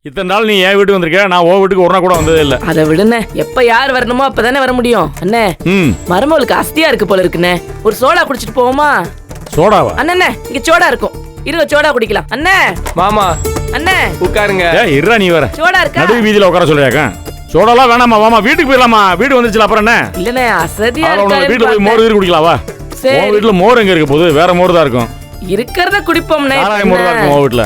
இத்தனை நாள் நீ என் வீட்டுக்கு வந்திருக்க, நான் உன் வீட்டுக்கு ஒரு நாள் கூட வந்ததே இல்ல. அதை விடுண்ணே, எப்ப யார் வரணுமோ அப்பதானே வர முடியும். அண்ணே மருமகளுக்கு அஸ்தியா இருக்கு போல இருக்குண்ணே, ஒரு சோடா குடிச்சிட்டு போவோமா? சோடாவா? அண்ணே இங்க சோடா இருக்கும், இருங்க சோடா குடிக்கலாம். அண்ணே மாமா அண்ணே உட்காருங்க. இருடா நீ வர. சோடா இருக்கா? நடு வீதியில உட்கார சொல்லியாக்கா. சோடாலாம் வேணாமா, வாமா வீட்டுக்கு போயிடலாமா. வீடு வந்துச்சுல அப்புறம் என்ன? இல்லண்ணே அசதியா வீட்டுல போய் மோர் வீடு குடிக்கலாம் வா. சரி. உன் வீட்டுல மோர் எங்க இருக்க போகுது? வேற மோர் தான் இருக்கும். இருக்கிறத குடிப்போம்னே. மோர் தான் இருக்கும் உன் வீட்டுல.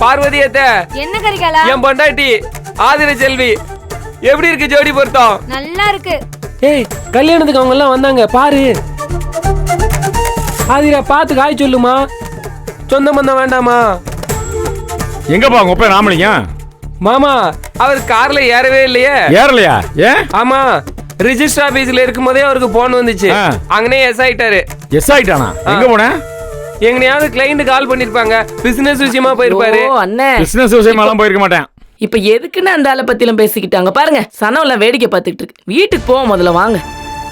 பார்வதி அத்தை, என்ன கரிகாலா? என் பொண்டாட்டி ஆதிர செல்வி எப்படி இருக்கு ஜோடி பொருத்தம்? நல்லா இருக்கு. ஏய் கல்யாணத்துக்கு அவங்க எல்லாம் வந்தாங்க பாரு. ஆதிரா பார்த்து காய் சொல்லுமா, சொந்த பந்தம் வேண்டாமா? எங்கப்பா உங்க அப்பா ராமலிங்க? மாமா அவர் கார்ல ஏறவே இல்லையே. ஏறலையா? ஏன்? ஆமா, ரிஜிஸ்டர் ஆபீஸ்ல இருக்கும் போதே அவருக்கு போன் வந்துச்சு. அங்கனே எஸ் ஆயிட்டாரு. எஸ் ஆயிட்டானா? எங்க போன? எங்கனையாவது கிளைண்ட் கால் பண்ணிருப்பாங்க, பிசினஸ் விஷயமா போயிருப்பாரு. ஓ அண்ணே, பிசினஸ் விஷயமா எல்லாம் போயிருக்க மாட்டேன். இப்ப எதுக்குன்னு அந்த ஆளை பத்திலாம் பேசிக்கிட்டாங்க பாருங்க. சனவுல வேடிக்கை பார்த்துட்டு இருக்கு. வீட்டுக்கு போவோம் முதல்ல வாங்க.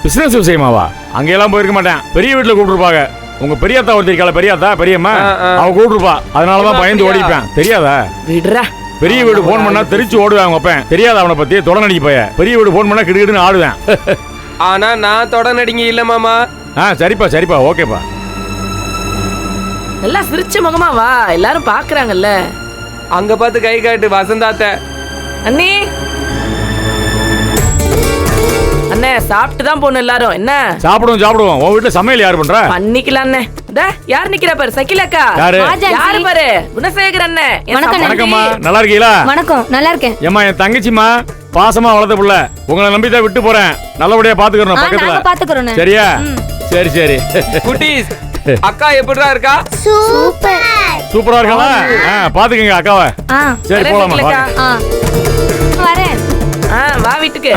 பிசினஸ் விஷயமாவா? அங்கெல்லாம் போயிருக்க மாட்டேன். பெரிய வீட்டுல கூப்பிட்டுருப்பாங்க. உங்க பெரியாத்தா ஒருத்தரிக்கால, பெரியாத்தா பெரியம்மா, அவ கூப்பிட்டுருப்பா. அதனாலதான் பயந்து ஓடிப்பேன். தெரியாதா? விடுறா. பெரிய வீடு போன் பண்ணா தெரிச்சு ஓடுவேன். வைப்பேன் தெரியாத அவனை பத்தி தொடநடிக்க போய. பெரிய வீடு போன் பண்ணா கிடுகிடுன்னு ஆடுவேன். ஆனா நான் தொடநடிங்க இல்ல மாமா. சரிப்பா சரிப்பா ஓகேப்பா. நல்லா சிரிச்ச முகமா வா, எல்லாரும் பாக்குறாங்கல்ல. அங்க பார்த்து கை காட்டு வசந்தாத்த. அண்ணி அண்ணே சாப்பிட்டு தான் போகணும் எல்லாரும். என்ன சாப்பிடுவோம் சாப்பிடுவோம். உன் வீட்டுல சமையல் யாரு பண்ற? பண்ணிக்கலாம் அண்ணே. யார் நிக்கிறா பாரு, சகிலக்கா. யாரு? யாரு பாரு, குணசேகர் அண்ணே. வணக்கம்மா, நல்லா இருக்கீங்களா? வணக்கம், நல்லா இருக்கேன். ஏமா என் தங்கச்சிமா, பாசமா வளர்த்த புள்ள. உங்களை நம்பி தான் விட்டு போறேன். நல்லபடியா பாத்துக்கறணும் பக்கத்துல. பாத்துக்கறோம். சரியா? சரி சரி. குட்டீஸ், அக்கா எப்படிடா இருக்கா? சூப்பர். சூப்பரா இருக்கா? பாத்துக்கங்க அக்காவை. சரி போலாமா? வரேன். வா வீட்டுக்கு.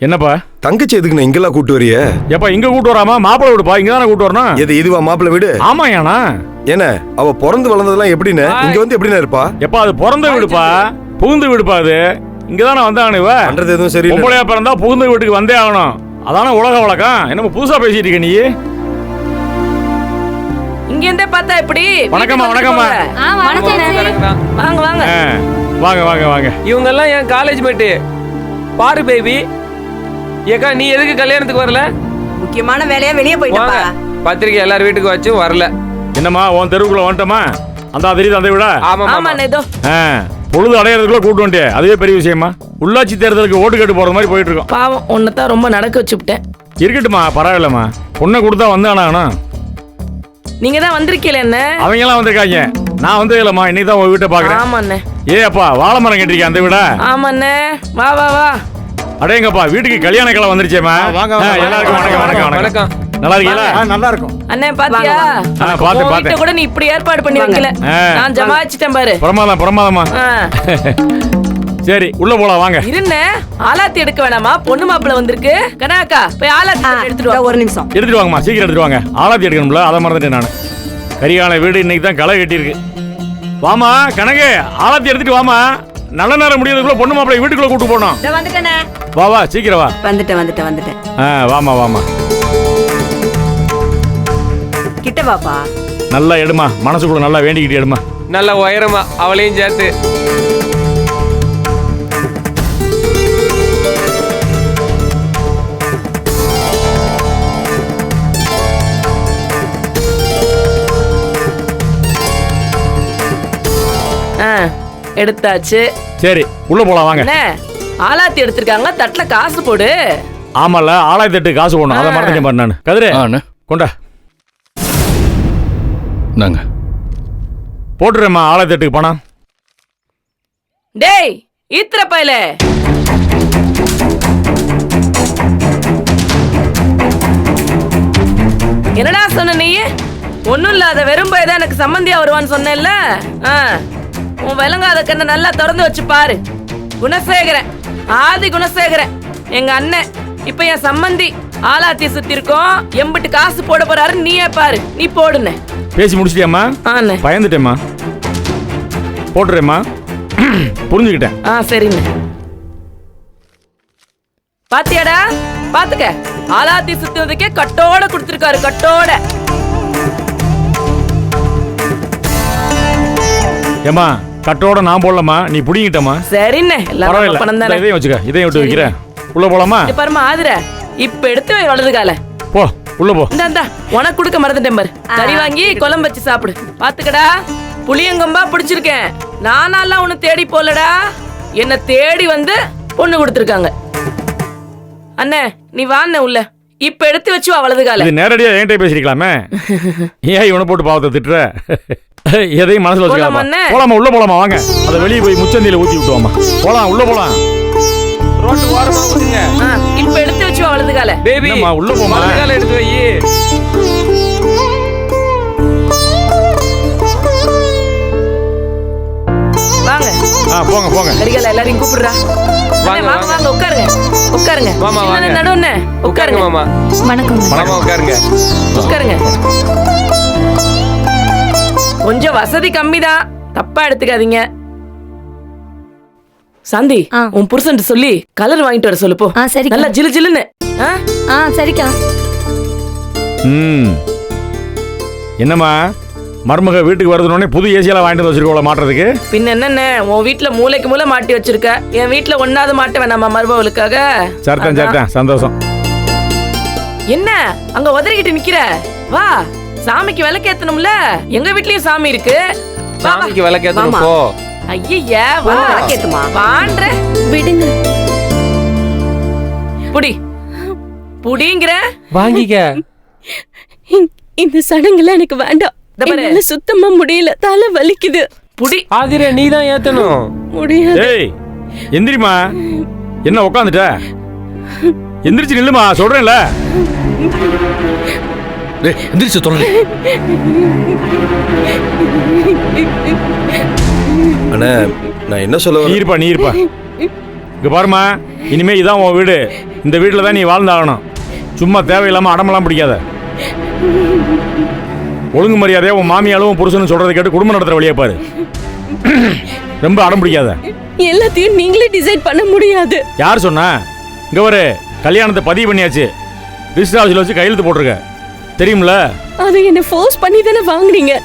என்னப்பா தங்கச்சி எதுக்கு இங்கெல்லாம் கூட்டு வரிய? எப்பா இங்க கூட்டு வராமா? மாப்பிள்ளை வீடுப்பா, இங்க தானே கூட்டு வரணும். எது இதுவா மாப்பிள்ளை வீடு? ஆமா ஏனா என்ன அவ பிறந்து வளர்ந்ததெல்லாம் எப்படின்னு இங்க வந்து எப்படின்னு இருப்பா? எப்பா அது பிறந்த வீடுப்பா, புகுந்த வீடுப்பா. அது இங்கதானே வந்தாங்க. இவ பண்றது எதுவும் சரியில்லை. பொம்பளையா பிறந்தா புகுந்த வீட்டுக்கு வந்தே ஆகணும். அதான உலக வழக்கம். என்ன புதுசா பேசிட்டு இருக்க நீ? இங்க இருந்தே பார்த்தா எப்படி? வணக்கம்மா வணக்கம்மா. வாங்க வாங்க வாங்க வாங்க வாங்க. இவங்க எல்லாம் என் காலேஜ் மேட்டு. பாரு பேபி, ஏக்கா நீ எதுக்கு கல்யாணத்துக்கு வரல? முக்கியமான வேலையா வெளியே போயிட்டப்பா. பத்திரிக்கை எல்லார் வீட்டுக்கு வச்சும் வரல. என்னம்மா உன் தெருவுக்குள்ள வந்துட்டோமா? அந்த தெரியுது அந்த விட. ஆமா ஏதோ பொழுது அடையிறதுக்குள்ள கூட்டு வந்துட்டே, அதுவே பெரிய விஷயமா. உள்ளாட்சி தேர்தலுக்கு ஓட்டு கேட்டு போறது மாதிரி போயிட்டு இருக்கோம். பாவம் உன்னதான் ரொம்ப நடக்க வச்சுட்டேன். இருக்கட்டுமா, பரவாயில்லம்மா. பொண்ணை கொடுத்தா வந்தானா? நீங்க தான் வந்திருக்கீல என்ன? அவங்க எல்லாம் வந்திருக்காங்க. நான் வந்து இல்லம்மா, இன்னைக்கு தான் உங்க வீட்டை பாக்குறேன். ஆமாண்ணே. ஏ அப்பா வாழை மரம் கட்டிருக்கேன் அந்த விட. ஆமாண்ணே, வா வா வா. அடேங்கப்பா வீட்டுக்கு கல்யாண கிளை வந்துருச்சேம்மா. எல்லாருக்கும் வணக்கம் வணக்கம் வணக்கம். நல்லா இருக்கீங்களா? நல்லா இருக்கும். அண்ணே பாத்தியா? பாத்து கூட நீ இப்படி ஏற்பாடு பண்ணி வைக்கல. நான் ஜமாச்சிட்டேன் பாரு. பிரமாதம் பிரமாதமா. சரி உள்ள போலாம் வாங்க. இருண்ணே, ஆலாத்தி எடுக்க வேணாமா? பொண்ணு மாப்பிள்ள வந்திருக்கு. கனாக்கா போய் ஆலாத்தி எடுத்துட்டு வா. ஒரு நிமிஷம் எடுத்துட்டு வாங்கம்மா, சீக்கிரம் எடுத்துட்டு வாங்க. ஆலாத்தி எடுக்கணும்ல, அதை மறந்துட்டேன் நான். கரிகால வீடு இன்னைக்கு தான் களை கட்டியிருக்கு. வாமா கனகு, ஆலாத்தி எடுத்துட்டு வாமா. நல்ல நேரம் முடியறதுக்குள்ள பொண்ணு மாப்பிள்ளை வீட்டுக்குள்ள கூட்டு போனோம். வந்துட்டேனே. வா வா சீக்கிரம் வா. வந்துட்டேன். வாமா வாமா. கிட்ட வாப்பா. நல்லா எடுமா, மனசுக்குள்ள நல்லா வேண்டிக்கிட்டு எடுமா. நல்ல உயரமா அவளையும் சேர்த்து. எடுத்தாச்சு. சரி உள்ள போலாம் வாங்க. என்ன ஆலாத்தி எடுத்திருக்காங்க, தட்டுல காசு போடு. ஆமால, ஆலாத்தி எட்டு காசு போடணும். அதை மறந்துட்டேன் பாரு நான். கதிரே கொண்டா நாங்க போட்டுறேம்மா ஆலாத்தி எட்டுக்கு பணம். டேய் ஈத்திர பையல, என்னடா சொன்ன நீ? ஒண்ணும் இல்லாத வெறும் பையதான் எனக்கு சம்பந்தியா வருவான்னு சொன்னேன்ல. உன் விளங்காத கண்ணை நல்லா திறந்து வச்சு பாரு. குணசேகரன், ஆதி குணசேகரன் எங்க அண்ணன். இப்ப என் சம்பந்தி ஆலாத்தி சுத்தி இருக்கோம். எம்பிட்டு காசு போட போறாரு நீயே பாரு. நீ போடுன. பேசி முடிச்சிட்டியாம்மா? பயந்துட்டேம்மா. போட்டுறேம்மா. புரிஞ்சுக்கிட்டேன். சரிண்ணே. பாத்தியாடா, பாத்துக்க. ஆலாத்தி சுத்தினதுக்கே கட்டோட கொடுத்திருக்காரு, கட்டோட. ஏம்மா கட்டோட நான் போடலாமா, நீ புடிங்கிட்டமா? சரிண்ணே, எல்லாம் நம்ம பரவாயில்ல, பணம் இந்த தானே. இதையும் வச்சுக்க, இதையும் விட்டு வைக்கிறேன். உள்ள போலாமா? இங்க பாருமா ஆதிர, இப்ப எடுத்து வை வலது கால. போ, உள்ள போ. இந்தா உனக்கு கொடுக்க மறந்துட்டேன் பாரு. கறி வாங்கி குழம்பு வச்சு சாப்பிடு. பாத்துக்கடா, புளியங்கொம்பா பிடிச்சிருக்கேன். நானாலாம் உன்னை தேடி போலடா, என்ன தேடி வந்து பொண்ணு கொடுத்துருக்காங்க. அண்ணே நீ வாண்ணே உள்ள. இப்ப எடுத்து வச்சு வா வலது கால. இது நேரடியா என்கிட்ட பேசிருக்கலாமே. ஏன் இவனை போட்டு பாவத்தை திட்டுற? எதையும் மனசுல வச்சுக்கலாம். போலாமா அண்ணே? போலாமா, உள்ள போலாமா, வாங்க. அதை வெளியே போய் முச்சந்தியில ஊத்தி விட்டுவாமா. போலாம், உள்ள போலாம். ரோட்டு ஓரமா போடுங்க. இப்ப எடுத்து வச்சு வா வலது கால. பேபி என்னம்மா, உள்ள போம்மா. வலது கால எடுத்து வை. வாங்க. போங்க போங்க. கரிகால எல்லாரையும் கூப்பிடுறா. வாங்க, வாங்க வாங்க, உட்காருங்க உட்காருங்க. மாமா, வாங்க. நடுவுண்ணே உட்காருங்க உட்காருங்க. மாமா. வணக்கம் மாமா உட்காருங்க. உட்காருங்க. கொஞ்சம் வசதி கம்மிதான், தப்பா எடுத்துக்காதீங்க. சாந்தி, ஆ. உன் புருஷன் சொல்லி கலர் வாங்கிட்டு வர சொல்லு போ. சரிக்கா. நல்லா ஜிலு ஜிலுன்னு. சரிக்கா. என்னம்மா, மருமக வீட்டுக்கு வருதுனோடனே புது ஏசியெல்லாம் வாங்கிட்டு வச்சிருக்கோம் மாட்டுறதுக்கு? பின்ன என்னண்ணே, உன் வீட்டுல மூளைக்கு மூளை மாட்டி வச்சிருக்க, என் வீட்டுல ஒன்னாவது மாட்ட வேணாமா மருமகளுக்காக? சரிதான் சரிதான், சந்தோஷம். என்ன அங்க உதறிக்கிட்டு நிக்கிற? வா, சாமிக்கு விளக்கேத்தணும்ல. எங்க வீட்லயும் சாமி இருக்கு. வா, வா. சாமிக்கு விளக்கேத்தணும் வாமா. போ. ஐயா வா, வா, விளக்கேத்துமா. வான்ற விடுங்க. புடி புடிங்கிற. வாங்கிக்க. இந்த சடங்குல எனக்கு வேண்டாம். இந்த பாரு. என்னால சுத்தமா முடியல, தலை வலிக்குது. புடி. ஆதிரே நீ தான் ஏத்தணும். முடியாது. ஏய் எந்திரிமா, என்ன உட்காந்துட்ட? எந்திரிச்சு நில்லுமா, சொல்றேன்ல. எந்திரிச்சு தொலை. அண்ணா, நான் என்ன சொல்ல நீ இருப்பா, நீ இருப்பா. இங்க பாருமா, இனிமே இதான் உன் வீடு. இந்த வீட்டில் தான் நீ வாழ்ந்தாகணும். சும்மா தேவையில்லாம அடமெல்லாம் பிடிக்காத. ஒழுங்கு மரியாதையா உன் மாமியாலும் புருஷனும் சொல்றதை கேட்டு குடும்பம் நடத்துற வழியா பாரு. ரொம்ப அடம் பிடிக்காத. எல்லாத்தையும் நீங்களே டிசைட் பண்ண முடியாது. யார் சொன்னா? இங்க ஒரு கல்யாணத்தை பதிவு பண்ணியாச்சு, ரிஜிஸ்டர் ஆஃபீஸில் வச்சு கையெழுத்து போட்டிருக்க, தெரியும்ல? அதை என்ன ஃபோர்ஸ் பண்ணி தானே வாங்குறீங்க.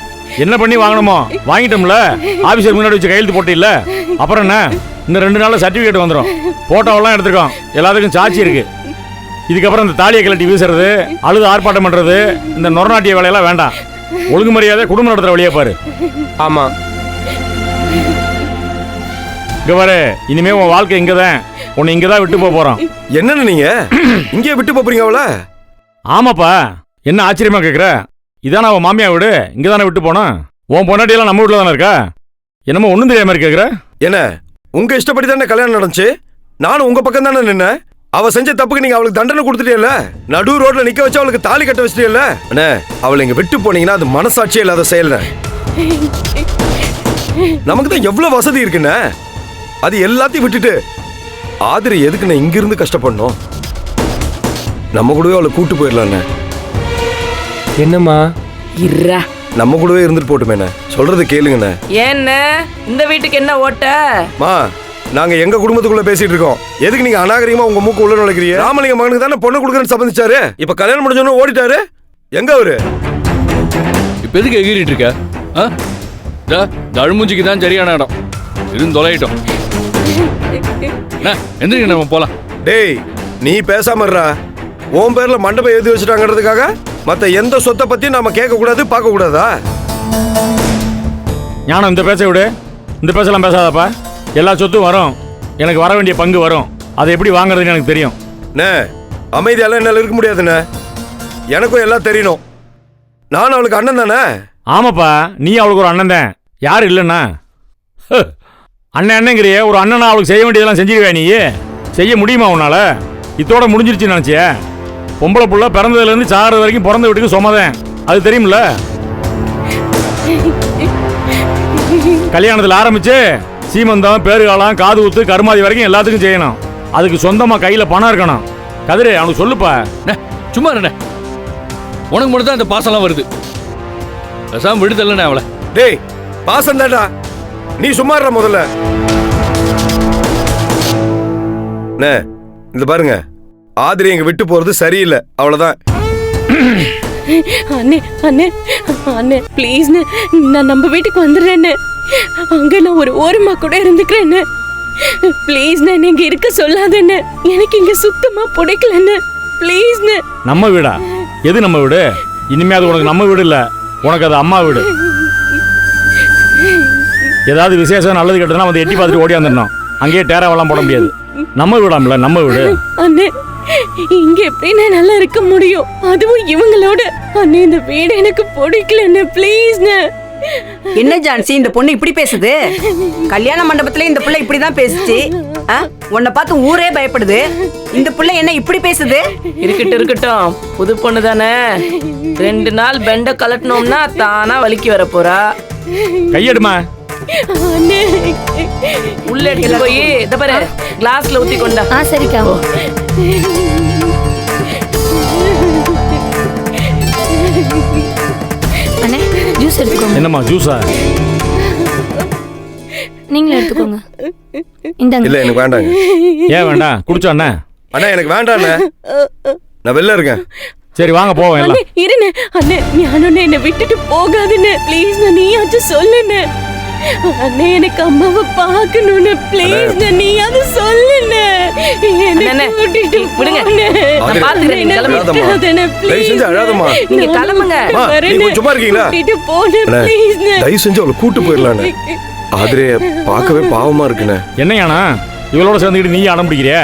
என்ன பண்ணி வாங்கணுமோ வாங்கிட்டோம்ல. ஆபீசர் முன்னாடி வச்சு கையெழுத்து போட்டில்ல, அப்புறம் என்ன? இன்னும் 2 நாள்ல சர்டிபிகேட் வந்துடும். போட்டோவெல்லாம் எடுத்துருக்கோம், எல்லாத்துக்கும் சாட்சி இருக்கு. இதுக்கப்புறம் இந்த தாலியை கலட்டி வீசுறது, அழுது ஆர்ப்பாட்டம் பண்றது, இந்த நொறநாட்டிய வேலையெல்லாம் வேண்டாம். ஒழுங்கு மரியாதை குடும்பம் நடத்துற வழியா பாரு. ஆமா. இங்க பாரு, இனிமே உன் வாழ்க்கை இங்கதான். உன்னை இங்கதான் விட்டு போறோம். என்னன்னு நீங்க இங்கே விட்டு போறீங்க அவள? ஆமாப்பா, என்ன ஆச்சரியமா கேக்குற? இதான அவன் மாமியா வீடு, இங்கதானே விட்டு போனோம். உன் பொண்டாட்டியெல்லாம் நம்ம வீட்டுல தானே இருக்கா? என்னமோ ஒண்ணும் தெரியாம மாதிரி கேக்குற? என்ன உங்க இஷ்டப்படி தானே கல்யாணம் நடந்துச்சு? நானும் உங்க பக்கம் தானே நின்னேன். அவ செஞ்ச தப்புக்கு நீங்க அவளுக்கு தண்டனை கொடுத்துட்டேல்ல. நடு ரோட்ல நிக்க வச்சு அவளுக்கு தாலி கட்ட வச்சிட்டேல்ல. அண்ணே, அவளை இங்க விட்டு போனீங்கன்னா அது மனசாட்சியே இல்லாத செயல். நமக்கு தான் எவ்வளவு வசதி இருக்குண்ணே. அது எல்லாத்தையும் விட்டுட்டு ஆதிரை எதுக்கு நான் இங்கிருந்து கஷ்டப்படணும்? நம்ம கூடவே அவளை கூட்டு போயிடலாண்ணே. என்னம்மா? இருடா. நம்ம கூடவே இருந்துட்டு போட்டுமேண்ணே. சொல்றது கேளுங்கண்ணே. ஏன்ன இந்த வீட்டுக்கு என்ன ஓட்ட? மா, நாங்க எங்க குடும்பத்துக்குள்ள பேசிட்டு இருக்கோம். எதுக்கு நீங்க அநாகரிகமா உங்க மூக்கு உள்ள நுழைக்கிறீங்க? ராமலிங்க மகனுக்கு தானே பொண்ணு கொடுக்குறேன்னு சம்மதிச்சாரு. இப்ப கல்யாணம் முடிஞ்சோன்னு ஓடிட்டாரு. எங்க அவரு? இப்ப எதுக்கு எகிரிட்டு இருக்க? தழுமூஞ்சிக்கு தான் சரியான இடம். இருந்து தொலையிட்டோம். எந்திரிக்க, நம்ம போலாம். டேய், நீ பேசாம இருடா. உன் பேர்ல மண்டபம் எழுதி வச்சுட்டாங்கிறதுக்காக மத்த எந்த சொத்தை பத்தியும் நாம கேட்க கூடாது, பார்க்க கூடாதா? ஞானம், இந்த பேச விடு. இந்த பேசலாம் பேசாதப்பா. எல்லா சொத்தும் வரும், எனக்கு வர வேண்டிய பங்கு வரும். அதை எப்படி வாங்குறதுன்னு எனக்கு தெரியும். அமைதியால என்னால இருக்க முடியாதுண்ணே. எனக்கும் எல்லாம் தெரியணும். நானும் அவளுக்கு அண்ணன் தானே. ஆமாப்பா, நீ அவளுக்கு ஒரு அண்ணன் தான். யாரு இல்லைண்ணா? அண்ணன் அண்ணங்கிறிய ஒரு அண்ணனா அவளுக்கு செய்ய வேண்டியதெல்லாம் செஞ்சிருவே. நீ செய்ய முடியுமா உன்னால? இதோட முடிஞ்சிருச்சுன்னு நினைச்சிய? பொம்பளை புள்ள பிறந்ததுல இருந்து சாகிறது வரைக்கும் பிறந்த வீட்டுக்கு சொன்னதேன், அது தெரியுமில்ல? கல்யாணத்தில் ஆரம்பிச்சு சீமந்தம், பேருகாலம், காது ஊத்து, கருமாதி வரைக்கும் எல்லாத்துக்கும் செய்யணும். அதுக்கு சொந்தமா கையில பணம் இருக்கணும். கதிரே, அவனுக்கு சொல்லுப்பா. சும்மா இருண்ணே, உனக்கு மட்டும் தான் இந்த பாசம்லாம் வருது. பேசாம விடுதல்ல அவளை. டேய், பாசம் தான்டா. நீ சும்மா இருடா முதல்ல. இந்த பாருங்க, ஆதிரி எங்க விட்டு போறது சரியில்லை, அவ்வளவுதான். அண்ணே அண்ணே அண்ணே ப்ளீஸ்ண்ணே, நான் நம்ம வீட்டுக்கு வந்துடுறேன்னு. அங்க நான் ஒரு ஓரமா கூட இருந்துக்கிறேன்னு. ப்ளீஸ் நீங்க இருக்க சொல்லாதேன்னு. எனக்கு இங்க சுத்தமா பிடிக்கலன்னு. ப்ளீஸ். நம்ம வீடா? எது நம்ம வீடு? இனிமே அது உனக்கு நம்ம வீடு இல்ல, உனக்கு அது அம்மா வீடு. ஏதாவது விசேஷம் நல்லது கெட்டதுன்னா வந்து எட்டி பார்த்துட்டு ஓடி வந்துடணும். அங்கேயே டேராவெல்லாம் போட முடியாது. நம்ம வீடாம்ல, நம்ம வீடு. அண்ணே இங்க எப்படி நல்லா இருக்க முடியும், அதுவும் இவங்களோட? அண்ணே இந்த வீடு எனக்கு பிடிக்கலன்னு. ப்ளீஸ். என்ன ஜான்சி இந்த பொண்ணு இப்படி பேசுது? கல்யாண மண்டபத்துல இந்த புள்ள இப்படிதான் பேசுச்சு. உன்னை பார்த்து ஊரே பயப்படுது. இந்த புள்ள என்ன இப்படி பேசுது? இருக்கட்டும், புது பொண்ணு தானே. 2 நாள் பெண்ட கலட்டினோம்னா தானா வலிக்கு வர போறா. கையெடுமா. அண்ணே உள்ள எடுத்து போய் இத பாரு கிளாஸ்ல ஊத்தி கொண்டா. சரிக்கா. அண்ணே ஜூஸ் எடுத்துக்கோங்க. என்னம்மா ஜூஸா? நீங்களே எடுத்துக்கோங்க. இந்தாங்க. இல்ல எனக்கு வேண்டாங்க. ஏன் வேண்டாம்? குடிச்சா அண்ணா? அண்ணா எனக்கு வேண்டாண்ணே, நான் வெளில இருக்கேன். சரி வாங்க போவோம் எல்லாம். அண்ணே இருண்ணே. அண்ணே ஞானண்ணே என்னை விட்டுட்டு போகாதுன்னு. ப்ளீஸ் நீயாச்சும் சொல்லுண்ணே. அண்ணே எனக்கு அம்மாவை பார்க்கணும்னு. ப்ளீஸ் நீயாவது சொல்லுண்ணே. அண்ணே, கூட்டிட்டு விடுங்க. போண்ணே. நான் பாத்துக்கிறேன், நீங்க கிளம்புங்க. விட்டுறாதண்ணே, தயவு செஞ்சு please. அழாதம்மா. நீங்க கிளம்புங்க. அம்மா, நீங்க கொஞ்சம் சும்மா இருக்கீங்களா? கூட்டிட்டு போண்ணே, அண்ணே, please. தயவு செஞ்சு அவளை கூட்டு போயிடலாண்ணே. ஆதிரே பார்க்கவே பாவமா இருக்குண்ணே. என்னையாண்ணா இவளோட சேர்ந்துக்கிட்டு நீ அடம் பிடிக்கிறியா?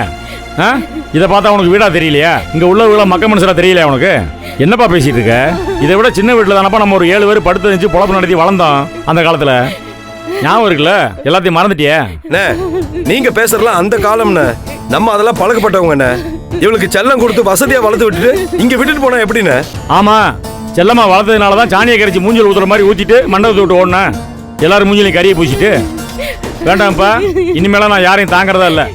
ஆ? இதை பார்த்தா உனக்கு வீடா தெரியலையா? இங்க உள்ள மக்க மனுஷரா தெரியலையா உனக்கு? என்னப்பா பேசிட்டு இருக்க? இதை விட சின்ன வீட்டுல தானப்பா நம்ம ஒரு 7 பேர் படுத்து வச்சு பொழப்பு நடத்தி வளர்ந்தோம் அந்த காலத்துல. ஞாபகம் இருக்குல்ல? எல்லாத்தையும் மறந்துட்டியே? அண்ணே, நீங்க பேசுறலாம் அந்த காலம்ண்ணே. நம்ம அதெல்லாம் பழக்கப்பட்டவங்கண்ணே. இவளுக்கு செல்லம் கொடுத்து வசதியா வளர்த்து விட்டுட்டு இங்க விட்டுட்டு போனா எப்படிண்ணே? ஆமா, செல்லம்மா வளர்த்ததுனால தான் சாணியை கரைச்சி மூஞ்சில் ஊத்துற மாதிரி ஊத்திட்டு மண்டபத்தை விட்டு ஓடுனேன். எல்லாரும் மூஞ்சிலையும் கறியை பூசிட்டு. வேண்டாம்ப்பா, இனிமேலாம் நான் யாரையும் தாங்கறதா இல்லை.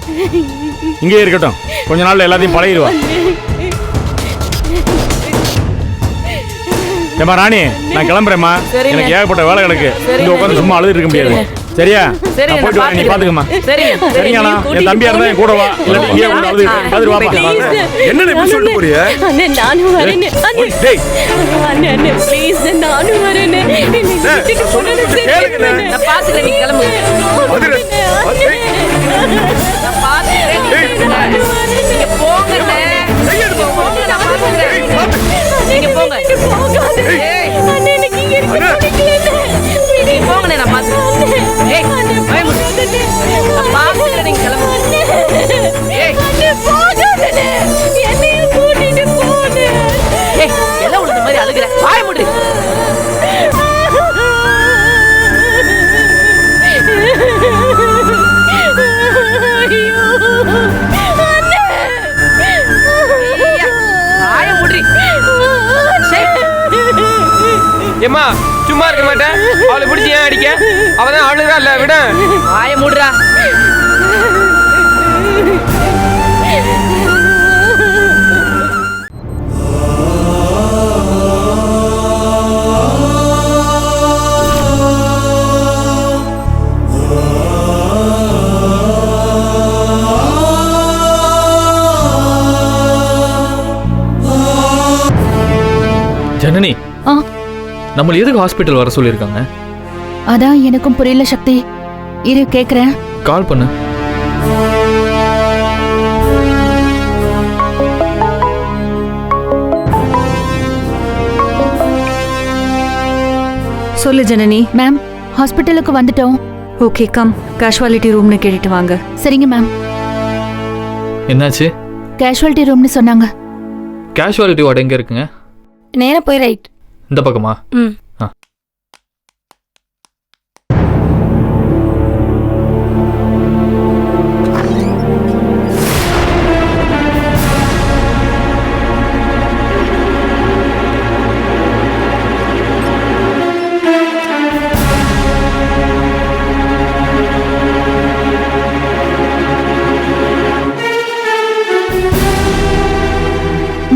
இங்கே இருக்கட்டும், கொஞ்ச நாள்ல எல்லாத்தையும் பழகிடுவா. ஏமா ராணி, நான் கிளம்புறேம்மா. சரிங்க. எனக்கு ஏகப்பட்ட வேலை கிடக்கு. சரிங்க. இங்க உட்காந்து சும்மா அழுது இருக்க முடியாது. சரியா? சரிங்க, நான் போயிட்டு வரேன், நீ பாத்துக்கம்மா. சரிங்க. சரிங்கண்ணா, என் தம்பியா இருந்தா என் கூட வா. இல்லாட்டி இங்கேயே கூட அழுது வாப்பா. என்னண்ணே இப்படி சொல்லிட்டு போறிய? அண்ணே நானும் வரேனே. அண்ணே டேய், அண்ணே அண்ணே ப்ளீஸ் நானும் வரேனே. என்னை விட்டுட்டு போனது கேளுங்கண்ணே. சரியில்லைண்ணே. நான் பாத்துக்கிறேன், நீங்க கிளம்புங்க. ஆதிரே, நான் பாத்துக்கிறேன், நீங்க நீங்க போங்கண்ணே. போங்க, நான் பாத்துக்கிறேன். நீங்க போங்க. ஏய். அண்ணே எனக்கு இங்க இருக்க பிடிக்கலண்ணே. நீங்க போங்கண்ணே, நான் பாத்துக்கிறேன். ஏய், வாய மூடு. நான் பாத்துக்கிறேன், நீங்க கிளம்புங்க. ஏய். அண்ணே போகாதண்ணே. என்னையும் கூட்டிட்டு போண்ணே. ஏய், எல்லாம் உழுந்த மாதிரி அழுகுற. வாய மூடு. ஐயோ அண்ணே. ஐயா, வாய மூடுறி. சரி. ஏம்மா சும்மா இருக்க மாட்டேன். அவளை பிடிச்சி ஏன் அடிக்க? அவதான் அழுதா இல்ல, விட. வாய மூடுறா. ஜனனி, ஆ நம்மள எதுக்கு ஹாஸ்பிட்டல் வர சொல்லியிருக்காங்க? அதான் எனக்கும் புரியல சக்தி. இரு கேக்குறேன். கால் பண்ணு. சொல்லு ஜனனி. மேம் ஹாஸ்பிட்டலுக்கு வந்துட்டோம். ஓகே கம், கேஷுவாலிட்டி ரூம்னு கேட்டுட்டு வாங்க. சரிங்க மேம். என்னாச்சு? கேஷுவாலிட்டி ரூம்னு சொன்னாங்க. கேஷுவாலிட்டி வார்டு எங்க இருக்குங்க? நேரா போய் ரைட். இந்த பக்கமா? ம். ஆ.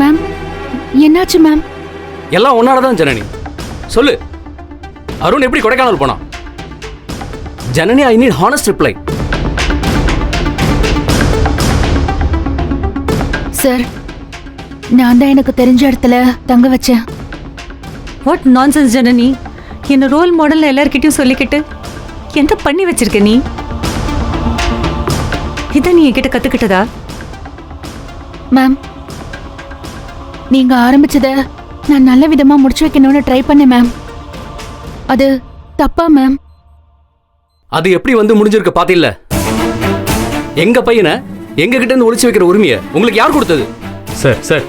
மேம் என்னாச்சு மேம்? எல்லாம் ஒன்னாலதான் ஜனனி. சொல்லு, அருண் எப்படி கொடைக்கானல் போனான்? Janani, I need honest reply. Sir, நான் தான் எனக்கு தெரிஞ்ச இடத்துல தங்க வச்சேன். What nonsense Janani. என்ன ரோல் மாடல் எல்லார்கிட்டயும் சொல்லிக்கிட்டு என்ன பண்ணி வச்சிருக்க நீ? இத நீ என்கிட்ட கத்துக்கிட்டதா? மேம், நீங்க ஆரம்பிச்சத நான் நல்ல விதமா முடிச்சு வைக்கணும்னு ட்ரை பண்ணேன் மேம். அது தப்பா மேம்? அது எப்படி வந்து முடிஞ்சிருக்க பாத்தில்ல? எங்க பையனை எங்க கிட்ட இருந்து ஒளிச்சு வைக்கிற உரிமையை உங்களுக்கு யார் கொடுத்தது? சார் சார்,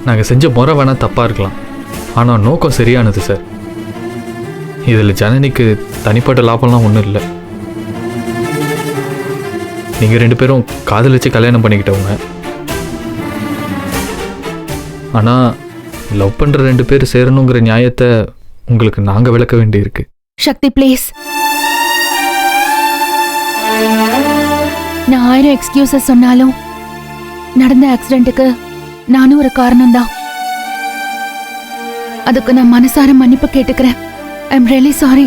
நாங்கள் செஞ்ச முறை வேணால் தப்பாக இருக்கலாம், ஆனால் நோக்கம் சரியானது சார். இதில் ஜனனிக்கு தனிப்பட்ட லாபம்லாம் ஒன்றும் இல்லை. நீங்கள் 2 பேரும் காதலிச்சு கல்யாணம் பண்ணிக்கிட்டவங்க. ஆனால் லவ் பண்ணுற 2 பேர் சேரணுங்கிற நியாயத்தை உங்களுக்கு நாங்கள் விளக்க வேண்டியிருக்கு. சக்தி ப்ளீஸ். நான் 1000 எக்ஸ்கியூசஸ் சொன்னாலும் நடந்த ஆக்சிடென்ட்டுக்கு நானும் ஒரு காரணம்தான். அதுக்கு நான் மனசார மன்னிப்பு கேட்டுக்கிறேன். I am really sorry.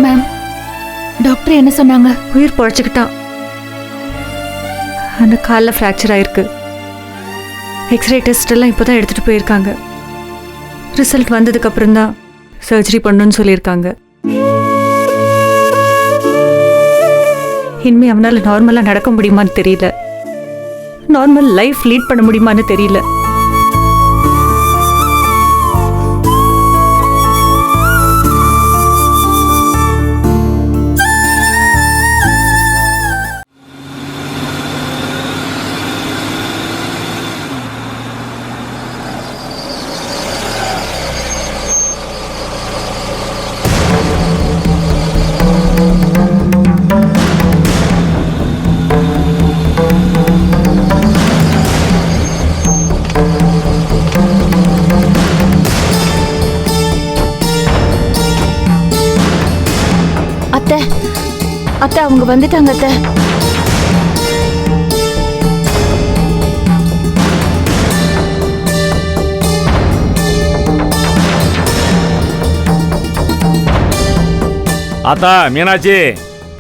Ma'am, doctor என்ன சொன்னாங்க? உயிர் பொழைச்சுக்கிட்டான். அந்த காலில் ஃப்ராக்சர் ஆயிருக்கு. எக்ஸ்ரே டெஸ்ட் எல்லாம் இப்போதான் எடுத்துட்டு போயிருக்காங்க. ரிசல்ட் வந்ததுக்கு அப்புறம் தான் சர்ஜரி பண்ணணும்னு சொல்லியிருக்காங்க. இனிமே அவனால நார்மலா நடக்க முடியுமான்னு தெரியல, நார்மல் லைஃப் லீட் பண்ண முடியுமான்னு தெரியல. அத்தை, அவங்க வந்துட்டாங்க அத்தை. ஆத்தா மீனாட்சி,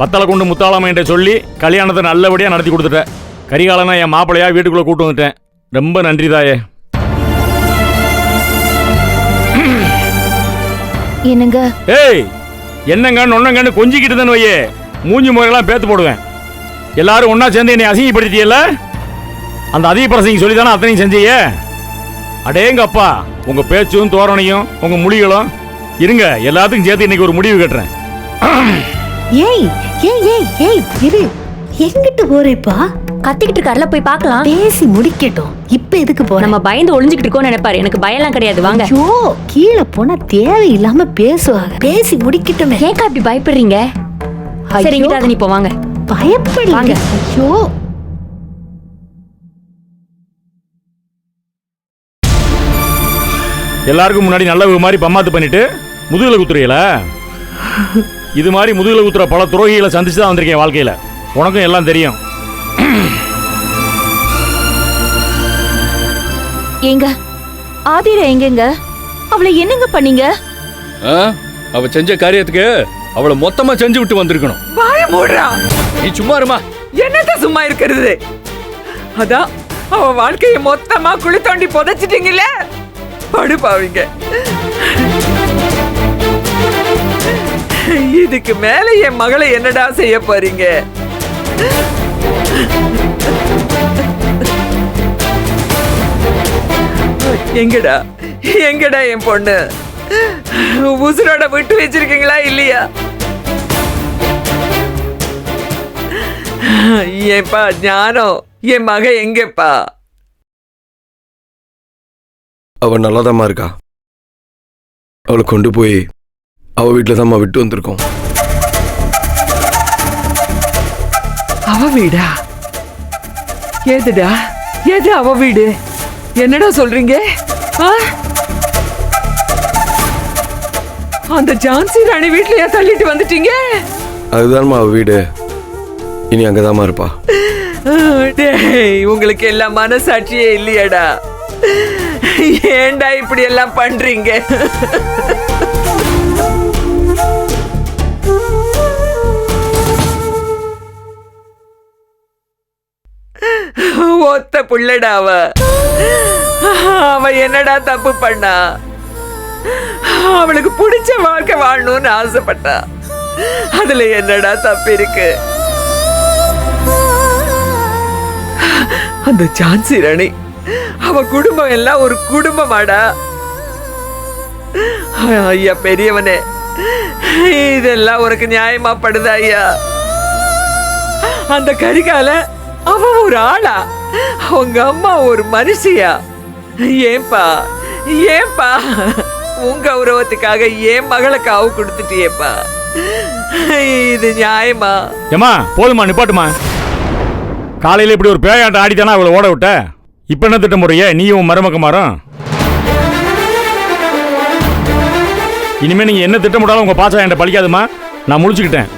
பத்தலை கொண்டு முத்தாளம்கிட்ட சொல்லி கல்யாணத்தை நல்லபடியாக நடத்தி கொடுத்துட்டேன். கரிகாலனா என் மாப்பிள்ளையா வீட்டுக்குள்ளே கூட்டு வந்துட்டேன். ரொம்ப நன்றி தாயே. என்னங்க? ஏய், என்னங்க நொன்னங்கன்னு கொஞ்சிக்கிட்டு தான் வையே, மூஞ்சி முறையெல்லாம் பேத்து போடுவேன். எல்லாரும் ஒன்றா சேர்ந்து என்னை அசிங்கப்படுத்தியல்ல? அந்த அதிகப்பிரசங்க சொல்லி தானே அத்தனையும் செஞ்சீங்க. அடேங்க அப்பா, உங்கள் பேச்சும் தோரணையும் உங்கள் மொழிகளும். இருங்க, எல்லாத்துக்கும் சேர்த்து இன்னைக்கு ஒரு முடிவு கட்டுறேன். ஏய் ஏய் ஏய் ஏய் இரு, எங்கிட்டு போறேப்பா? கத்திக்கிட்டு இருக்காருல, போய் பார்க்கலாம். பேசி முடிக்கட்டும். இப்ப எதுக்கு போற? நம்ம பயந்து ஒளிஞ்சுக்கிட்டு இருக்கோம்னு நினைப்பாரு. எனக்கு பயம்லாம் கிடையாது, வாங்க. ஐயோ, கீழே போனா தேவையில்லாம பேசுவாங்க. பேசி முடிக்கட்டுமே. ஏக்கா இப்படி பயப்படுறீங்க? சரிங்க, அதை நீ போ, வாங்க. பயப்படுவாங்க. ஐயோ, எல்லாருக்கும் முன்னாடி நல்ல மாதிரி பம்மாத்து பண்ணிட்டு முதுகுல குத்துறீங்களா? இது மாதிரி முதுகுல குத்துற பல துரோகிகளை சந்திச்சு தான் வந்திருக்கேன் வாழ்க்கையில. உனக்கும் எல்லாம் தெரியும். ஏங்க, ஆதிரா எங்கங்க? அவளை என்னங்க பண்ணீங்க? அவ செஞ்ச காரியத்துக்கு அவளை மொத்தமா செஞ்சு விட்டு வந்திருக்கணும். வாய மூடுறா. நீ சும்மா இருமா. என்னத்த சும்மா இருக்கிறது? அதான் அவ வாழ்க்கையை மொத்தமா குழி தோண்டி புதைச்சிட்டீங்களே, படுபாவீங்க. இதுக்கு மேல என் மகளை என்னடா செய்ய போறீங்க? எங்கடா எங்கடா என் பொண்ணு? உசுரோட விட்டு வச்சிருக்கீங்களா இல்லையா? ஏப்பா ஞானம், என் மக எங்கப்பா? அவ நல்லாதாம்மா இருக்கா. அவளை கொண்டு போய் அவ வீட்டில் தான்மா விட்டு வந்திருக்கோம். அவ வீடா? ஏதுடா? எது அவ வீடு? என்னடா சொல்றீங்க? அந்த ஜான்சி ராணி வீட்லயா தள்ளிட்டு வந்துட்டீங்க? அதுதான்மா அவ வீடு. இனி அங்கதாம்மா இருப்பா. டேய், உங்களுக்கு எல்லாம் மனசாட்சியே இல்லையாடா? ஏன்டா இப்படி எல்லாம் பண்றீங்க? ஒத்த புள்ளடா அவ. அவ என்னடா தப்பு பண்ணா? அவளுக்கு பிடிச்ச வாழ்க்கை வாழணும்னு ஆசைப்பட்டா. அதுல என்னடா தப்பு இருக்கு? அந்த ஜான்சி ராணி அவ குடும்பம் எல்லாம் ஒரு குடும்பமாடா. ஐயா பெரியவனே, இதெல்லாம் உனக்கு நியாயமா படுதா ஐயா? அந்த கரிகால அவ ஒரு ஆளா, அவங்க அம்மா ஒரு மனுஷியா? ஏன்பா ஏன்பா உங்க கௌரவத்துக்காக ஏன் மகளை காவு கொடுத்துட்டியேப்பா? இது நியாயமா? ஏமா போதுமா, நிப்பாட்டுமா. காலையில இப்படி ஒரு பேயாட்டம் ஆடித்தானா அவளை ஓட விட்ட? இப்ப என்ன திட்டம் முறைய நீயும் மருமக்கமாரும்? இனிமே நீங்க என்ன திட்டமிட்டாலும் உங்க பாசம் என்கிட்ட பழிக்காதுமா. நான் முடிச்சுக்கிட்டேன்.